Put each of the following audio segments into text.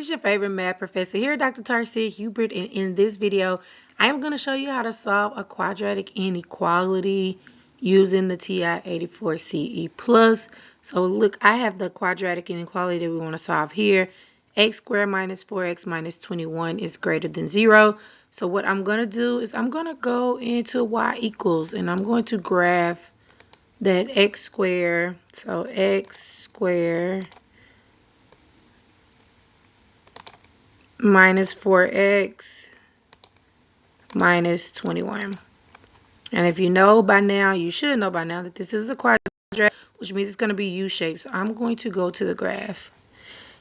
It's your favorite math professor here, Dr. Tarcia Hubert, and in this video, I am going to show you how to solve a quadratic inequality using the TI-84CE+. So look, I have the quadratic inequality that we want to solve here. X squared minus 4x minus 21 is greater than 0. So what I'm going to do is I'm going to go into y equals, and I'm going to graph that x squared. So x squared minus 4x minus 21. And if you know by now, you should know by now that this is a quadratic, which means it's going to be U-shaped. So I'm going to go to the graph.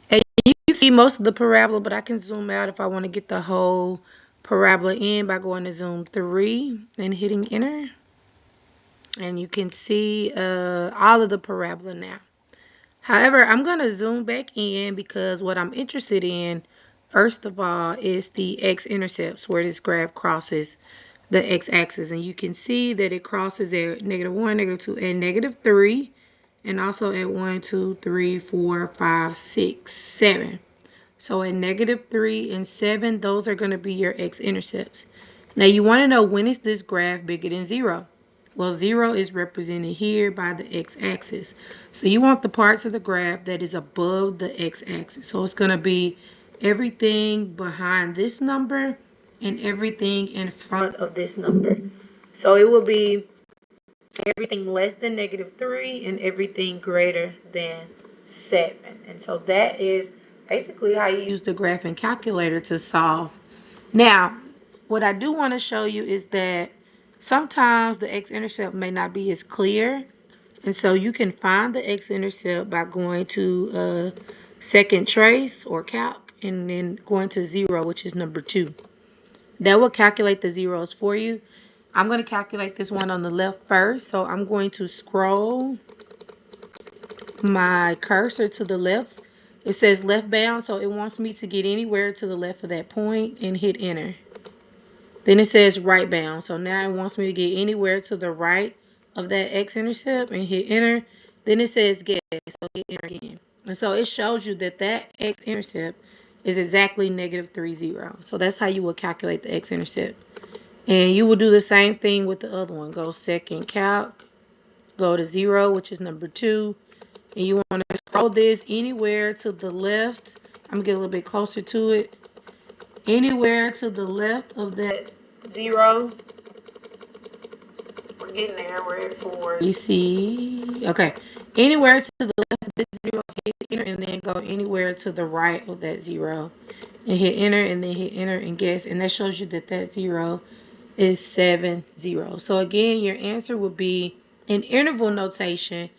And you can see most of the parabola, but I can zoom out if I want to get the whole parabola in by going to zoom 3 and hitting enter. And you can see all of the parabola now. However, I'm going to zoom back in because what I'm interested in, first of all, is the x-intercepts, where this graph crosses the x-axis. And you can see that it crosses at -1, -2, and -3, and also at 1, 2, 3, 4, 5, 6, 7. So at -3 and 7, those are going to be your x-intercepts. Now you want to know, when is this graph bigger than 0? Well, 0 is represented here by the x-axis. So you want the parts of the graph that is above the x-axis. So it's going to be everything behind this number and everything in front of this number. So it will be everything less than -3 and everything greater than 7. And so that is basically how you use the graphing calculator to solve. Now, what I do want to show you is that sometimes the x-intercept may not be as clear, and so you can find the x-intercept by going to second trace or calc and then going to 0, which is number 2. That will calculate the zeros for you. I'm going to calculate this one on the left first, so I'm going to scroll my cursor to the left. It says left bound, so it wants me to get anywhere to the left of that point and hit enter. Then it says right bound. So now it wants me to get anywhere to the right of that x-intercept and hit enter. Then it says guess. So hit enter again. And so it shows you that that x-intercept is exactly -30. So that's how you will calculate the x-intercept. And you will do the same thing with the other one. Go second calc. Go to 0, which is number 2. And you want to scroll this anywhere to the left. I'm going to get a little bit closer to it. Anywhere to the left of that 0. We're getting there. We're at 4. You see? Okay. Anywhere to the left of this 0, hit enter, and then go anywhere to the right of that 0. And hit enter, and then hit enter and guess. And that shows you that that 0 is 7, 0. So again, your answer would be, in interval notation,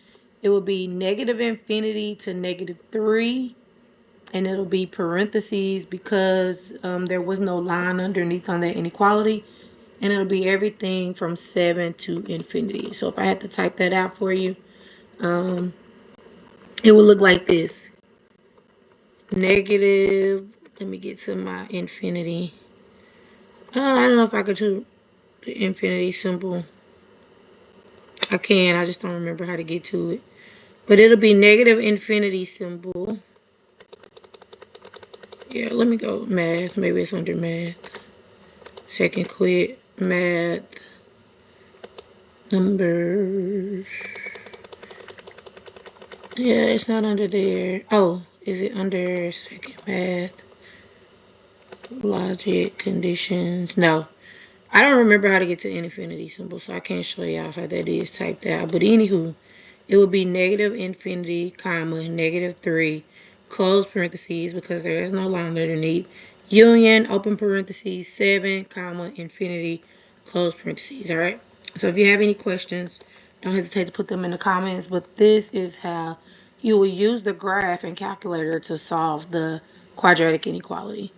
it would be -infinity to -3. And it'll be parentheses because there was no line underneath on that inequality. And it'll be everything from 7 to infinity. So if I had to type that out for you, it would look like this. Negative, let me get to my infinity. I don't know if I could do the infinity symbol. I can, I just don't remember how to get to it. But it'll be -infinity symbol. Yeah, let me go math. Maybe it's under math. Second quit math. Numbers. Yeah, it's not under there. Oh, is it under second math? Logic, conditions. No. I don't remember how to get to infinity symbol, so I can't show y'all how that is typed out. But anywho, it will be -infinity, comma, -3. Close parentheses because there is no line underneath. Union, open parentheses, 7, comma, infinity, close parentheses. All right. So if you have any questions, don't hesitate to put them in the comments. But this is how you will use the graph and calculator to solve the quadratic inequality.